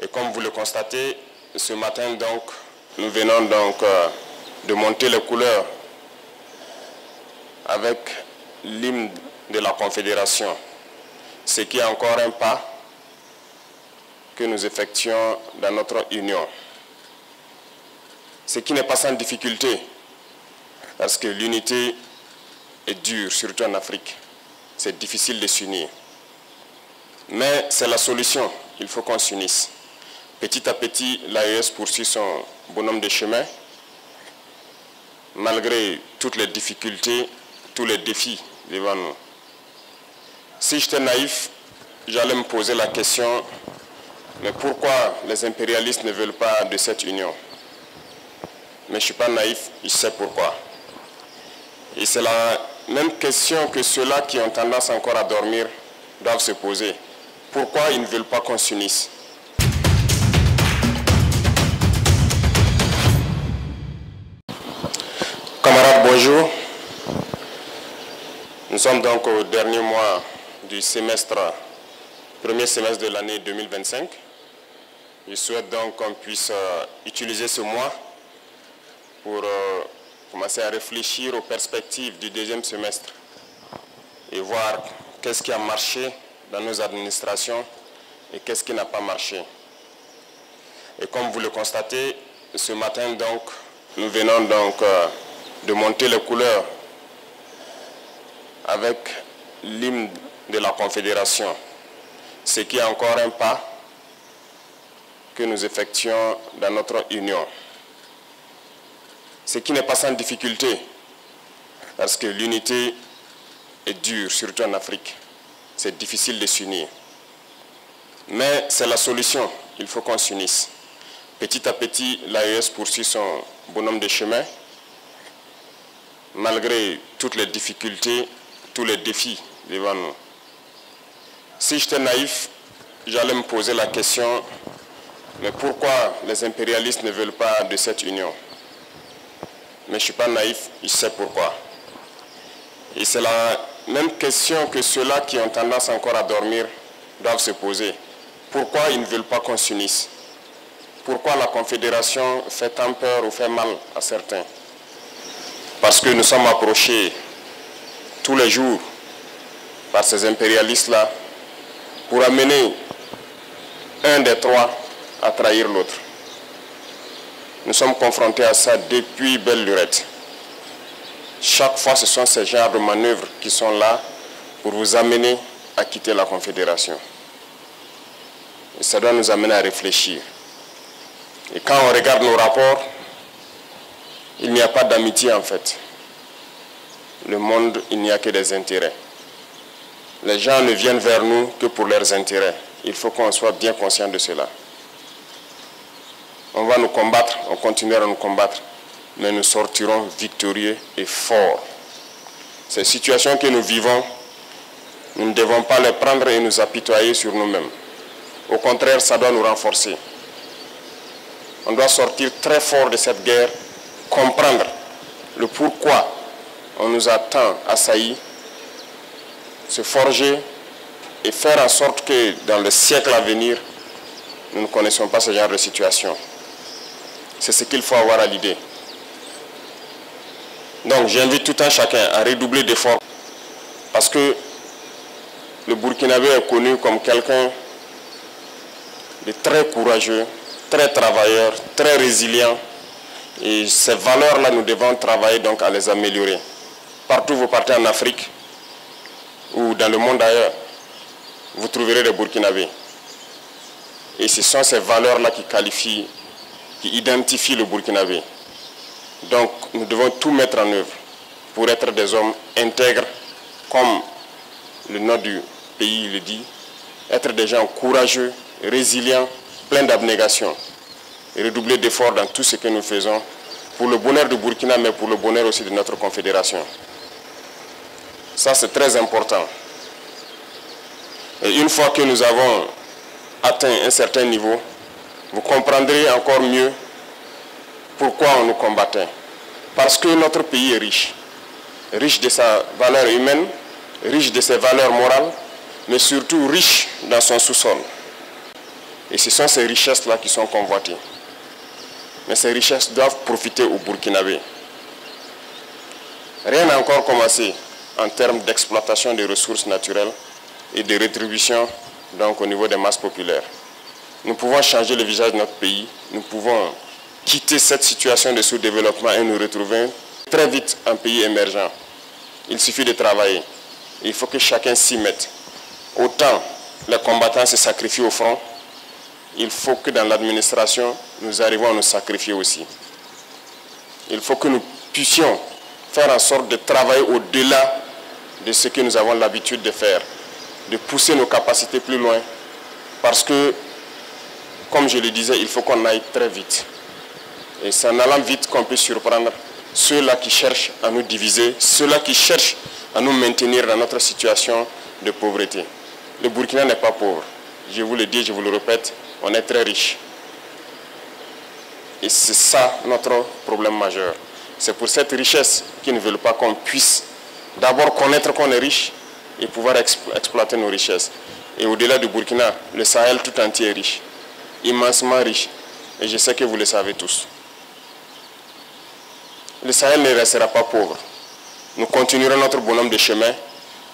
Et comme vous le constatez, ce matin donc, nous venons donc de monter les couleurs avec l'hymne de la Confédération, ce qui est encore un pas que nous effectuons dans notre union. Ce qui n'est pas sans difficulté, parce que l'unité est dure, surtout en Afrique. C'est difficile de s'unir. Mais c'est la solution, il faut qu'on s'unisse. Petit à petit, l'AES poursuit son bonhomme de chemin, malgré toutes les difficultés, tous les défis devant nous. Si j'étais naïf, j'allais me poser la question, mais pourquoi les impérialistes ne veulent pas de cette union? Mais je ne suis pas naïf, je sais pourquoi. Et c'est la même question que ceux-là qui ont tendance encore à dormir doivent se poser. Pourquoi ils ne veulent pas qu'on s'unisse? Camarades, bonjour. Nous sommes donc au dernier mois du semestre, premier semestre de l'année 2025. Je souhaite donc qu'on puisse utiliser ce mois pour commencer à réfléchir aux perspectives du deuxième semestre et voir qu'est-ce qui a marché dans nos administrations et qu'est-ce qui n'a pas marché. Et comme vous le constatez, ce matin donc, nous venons donc de monter les couleurs avec l'hymne de la Confédération, ce qui est encore un pas que nous effectuons dans notre union. Ce qui n'est pas sans difficulté, parce que l'unité est dure, surtout en Afrique. C'est difficile de s'unir. Mais c'est la solution, il faut qu'on s'unisse. Petit à petit, l'AES poursuit son bonhomme de chemin, malgré toutes les difficultés, tous les défis devant nous. Si j'étais naïf, j'allais me poser la question, mais pourquoi les impérialistes ne veulent pas de cette union? Mais je ne suis pas naïf, je sais pourquoi. Et c'est la même question que ceux-là qui ont tendance encore à dormir doivent se poser. Pourquoi ils ne veulent pas qu'on s'unisse? Pourquoi la Confédération fait tant peur ou fait mal à certains? Parce que nous sommes approchés tous les jours par ces impérialistes-là pour amener un des trois à trahir l'autre. Nous sommes confrontés à ça depuis belle lurette. Chaque fois, ce sont ces genres de manœuvres qui sont là pour vous amener à quitter la Confédération. Et ça doit nous amener à réfléchir. Et quand on regarde nos rapports, il n'y a pas d'amitié en fait. Le monde, il n'y a que des intérêts. Les gens ne viennent vers nous que pour leurs intérêts. Il faut qu'on soit bien conscient de cela. On va nous combattre, on continuera à nous combattre, mais nous sortirons victorieux et forts. Ces situations que nous vivons, nous ne devons pas les prendre et nous apitoyer sur nous-mêmes. Au contraire, ça doit nous renforcer. On doit sortir très fort de cette guerre, comprendre le pourquoi on nous a tant assaillis, se forger et faire en sorte que dans le siècle à venir, nous ne connaissons pas ce genre de situation. C'est ce qu'il faut avoir à l'idée. Donc j'invite tout un chacun à redoubler d'efforts parce que le Burkinabé est connu comme quelqu'un de très courageux, très travailleur, très résilient. Et ces valeurs-là, nous devons travailler donc à les améliorer. Partout où vous partez en Afrique ou dans le monde ailleurs, vous trouverez des Burkinabés. Et ce sont ces valeurs-là qui qualifient, qui identifient le Burkinabé. Donc nous devons tout mettre en œuvre pour être des hommes intègres, comme le nom du pays le dit, être des gens courageux, résilients, pleins d'abnégation, et redoubler d'efforts dans tout ce que nous faisons pour le bonheur du Burkina, mais pour le bonheur aussi de notre confédération. Ça, c'est très important. Et une fois que nous avons atteint un certain niveau, vous comprendrez encore mieux pourquoi on nous combattait. Parce que notre pays est riche. Riche de sa valeur humaine, riche de ses valeurs morales, mais surtout riche dans son sous-sol. Et ce sont ces richesses-là qui sont convoitées. Mais ces richesses doivent profiter aux Burkinabés. Rien n'a encore commencé en termes d'exploitation des ressources naturelles et de rétribution donc, au niveau des masses populaires. Nous pouvons changer le visage de notre pays, nous pouvons quitter cette situation de sous-développement et nous retrouver très vite un pays émergent. Il suffit de travailler. Il faut que chacun s'y mette. Autant les combattants se sacrifient au front, il faut que dans l'administration, nous arrivions à nous sacrifier aussi. Il faut que nous puissions faire en sorte de travailler au-delà de ce que nous avons l'habitude de faire, de pousser nos capacités plus loin, parce que, comme je le disais, il faut qu'on aille très vite. Et c'est en allant vite qu'on peut surprendre ceux-là qui cherchent à nous diviser, ceux-là qui cherchent à nous maintenir dans notre situation de pauvreté. Le Burkina n'est pas pauvre. Je vous le dis, je vous le répète, on est très riche. Et c'est ça notre problème majeur. C'est pour cette richesse qu'ils ne veulent pas qu'on puisse d'abord connaître qu'on est riche et pouvoir exploiter nos richesses. Et au-delà du Burkina, le Sahel tout entier est riche, immensement riche. Et je sais que vous le savez tous. Le Sahel ne restera pas pauvre. Nous continuerons notre bonhomme de chemin,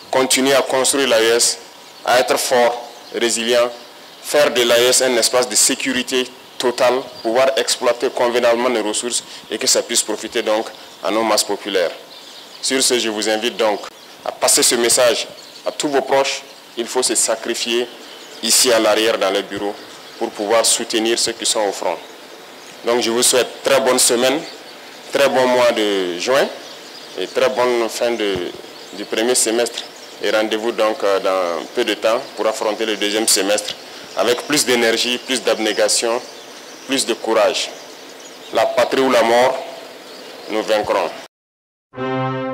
continuer à construire l'AES, à être fort, résilient, faire de l'AES un espace de sécurité totale, pouvoir exploiter convenablement nos ressources et que ça puisse profiter donc à nos masses populaires. Sur ce, je vous invite donc à passer ce message à tous vos proches. Il faut se sacrifier ici à l'arrière dans les bureaux pour pouvoir soutenir ceux qui sont au front. Donc je vous souhaite très bonne semaine, très bon mois de juin et très bonne fin du premier semestre. Et rendez-vous donc dans peu de temps pour affronter le deuxième semestre avec plus d'énergie, plus d'abnégation, plus de courage. La patrie ou la mort, nous vaincrons.